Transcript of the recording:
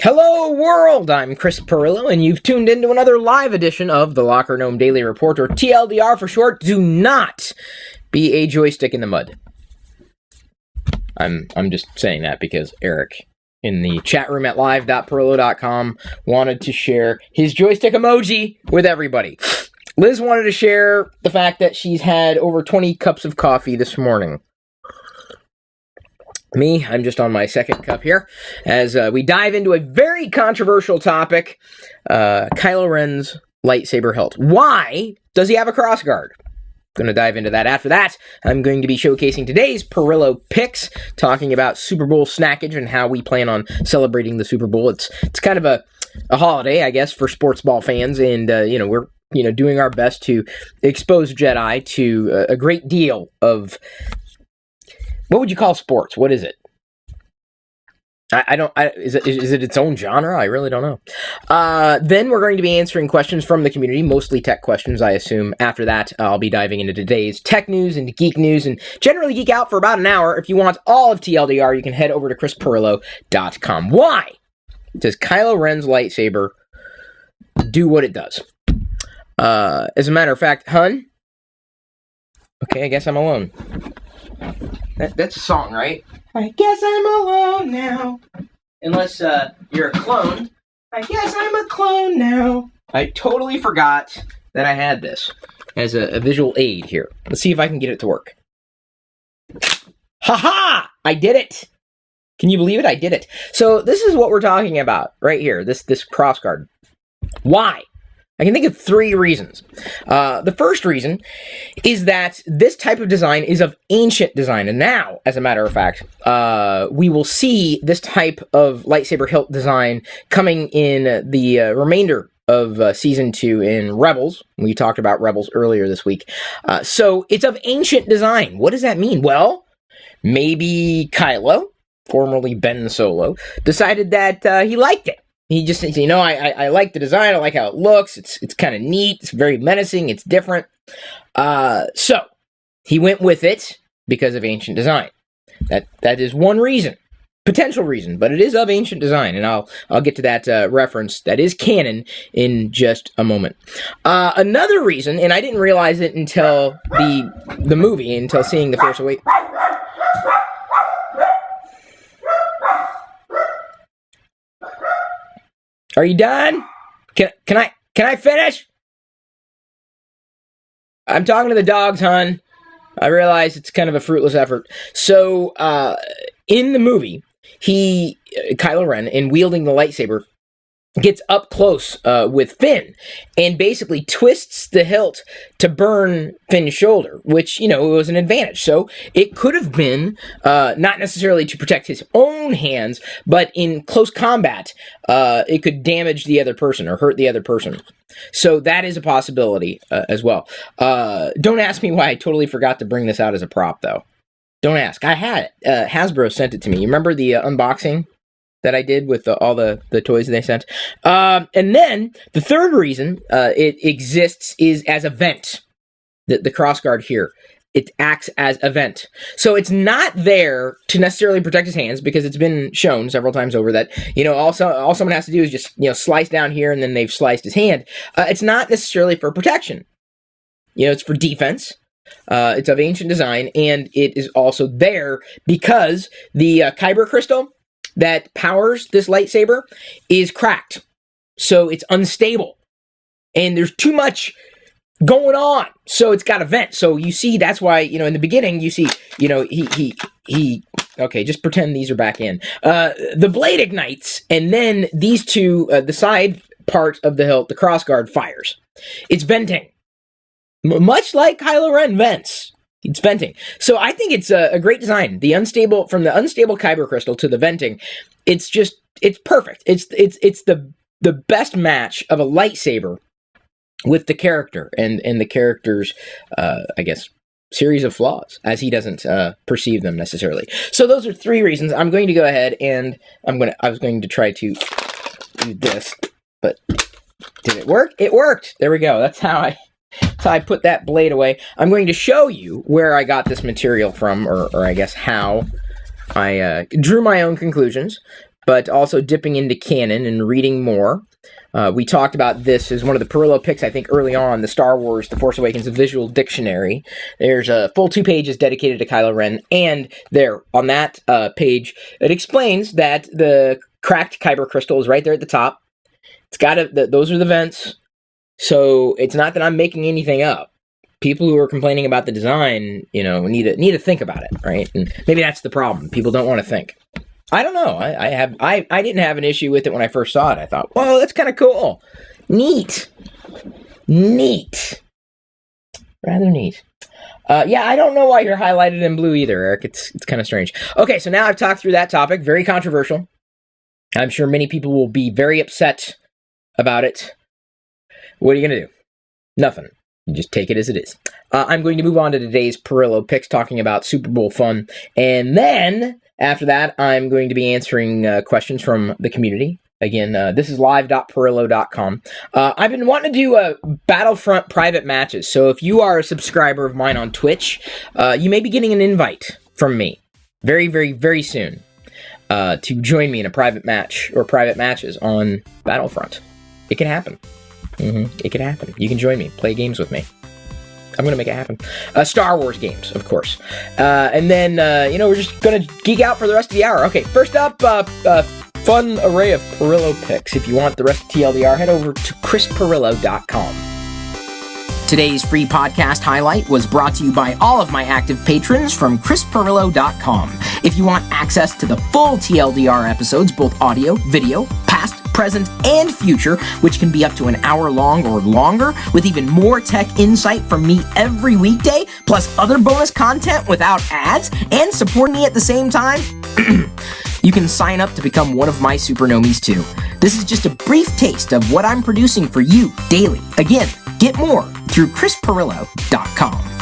Hello world, I'm Chris Pirillo, and you've tuned into another live edition of the Locker Gnome Daily Report, or TLDR for short. Do not be a joystick in the mud. I'm just saying that because Eric in the chat room at live.pirillo.com wanted to share his joystick emoji with everybody. Liz wanted to share the fact that she's had over 20 cups of coffee this morning. Me, I'm just on my second cup here, as we dive into a very controversial topic, Kylo Ren's lightsaber hilt. Why does he have a crossguard? Going to dive into that. After that, I'm going to be showcasing today's Pirillo picks, talking about Super Bowl snackage and how we plan on celebrating the Super Bowl. It's kind of a holiday, I guess, for sports ball fans, and we're doing our best to expose Jedi to a great deal of, what would you call sports? What is it? Is it its own genre? I really don't know. Then we're going to be answering questions from the community, mostly tech questions, I assume. After that, I'll be diving into today's tech news, into geek news, and generally geek out for about an hour. If you want all of TLDR, you can head over to chrispirillo.com. Why does Kylo Ren's lightsaber do what it does? As a matter of fact, hun? Okay, I guess I'm alone. That's a song, right? I guess I'm alone now. Unless you're a clone. I guess I'm a clone now. I totally forgot that I had this as a visual aid here. Let's see if I can get it to work. Ha-ha! I did it! Can you believe it? I did it. So this is what we're talking about right here, this crossguard. Why? I can think of three reasons. The first reason is that this type of design is of ancient design. And now, as a matter of fact, we will see this type of lightsaber hilt design coming in the remainder of Season 2 in Rebels. We talked about Rebels earlier this week. So it's of ancient design. What does that mean? Well, maybe Kylo, formerly Ben Solo, decided that he liked it. He just says, I like the design. I like how it looks. It's kind of neat. It's very menacing. It's different. So he went with it because of ancient design. That is one reason, potential reason, but it is of ancient design, and I'll get to that reference that is canon in just a moment. Another reason, and I didn't realize it until the movie, until seeing The Force Awakens. Are you done? Can I finish? I'm talking to the dogs, hon. I realize it's kind of a fruitless effort. So, in the movie, Kylo Ren, in wielding the lightsaber, gets up close with Finn and basically twists the hilt to burn Finn's shoulder, which, it was an advantage. So it could have been not necessarily to protect his own hands, but in close combat, it could damage the other person or hurt the other person. So that is a possibility as well. Don't ask me why I totally forgot to bring this out as a prop, though. Don't ask. I had it. Hasbro sent it to me. You remember the unboxing that I did with all the toys they sent? And then the third reason it exists is as a vent. The crossguard here, it acts as a vent. So it's not there to necessarily protect his hands, because it's been shown several times over that, all someone has to do is just, slice down here and then they've sliced his hand. It's not necessarily for protection. It's for defense. It's of ancient design, and it is also there because the kyber crystal that powers this lightsaber is cracked. So it's unstable. And there's too much going on. So it's got a vent. So you see, that's why, in the beginning, you see, he okay, just pretend these are back in. The blade ignites, and then these two, the side part of the hilt, the crossguard, fires. It's venting. Much like Kylo Ren vents. It's venting. So I think it's a great design. From the unstable kyber crystal to the venting, it's perfect. It's the best match of a lightsaber with the character and the character's, I guess, series of flaws, as he doesn't perceive them necessarily. So those are three reasons. I'm going to go ahead and I was going to try to do this, but did it work? It worked. There we go. That's how I put that blade away. I'm going to show you where I got this material from, or I guess how I drew my own conclusions. but also dipping into canon and reading more. We talked about this as one of the Pirillo picks, I think, early on, the Star Wars, The Force Awakens, a visual dictionary. There's a full 2 pages dedicated to Kylo Ren, and there, on that page, it explains that the cracked kyber crystal is right there at the top. It's got those are the vents, so it's not that I'm making anything up. People who are complaining about the design, need to think about it, right? And maybe that's the problem. People don't want to think. I don't know. I didn't have an issue with it when I first saw it. I thought, whoa, that's kind of cool. Neat. Rather neat. Yeah, I don't know why you're highlighted in blue either, Eric. It's kind of strange. Okay, so now I've talked through that topic. Very controversial. I'm sure many people will be very upset about it. What are you going to do? Nothing. You just take it as it is. I'm going to move on to today's Pirillo picks, talking about Super Bowl fun. And then, after that, I'm going to be answering questions from the community. Again, this is live.pirillo.com. I've been wanting to do Battlefront private matches. So if you are a subscriber of mine on Twitch, you may be getting an invite from me very, very, very soon to join me in a private match or private matches on Battlefront. It can happen. It can happen. You can join me, play games with me. I'm going to make it happen. Star Wars games, of course. And then, we're just going to geek out for the rest of the hour. Okay, first up, fun array of Pirillo picks. If you want the rest of TLDR, head over to chrispirillo.com. Today's free podcast highlight was brought to you by all of my active patrons from chrispirillo.com. If you want access to the full TLDR episodes, both audio, video, past, present, and future, which can be up to an hour long or longer, with even more tech insight from me every weekday, plus other bonus content without ads, and support me at the same time, you can sign up to become one of my supernomies too. This is just a brief taste of what I'm producing for you daily. Again, get more through chrispirillo.com.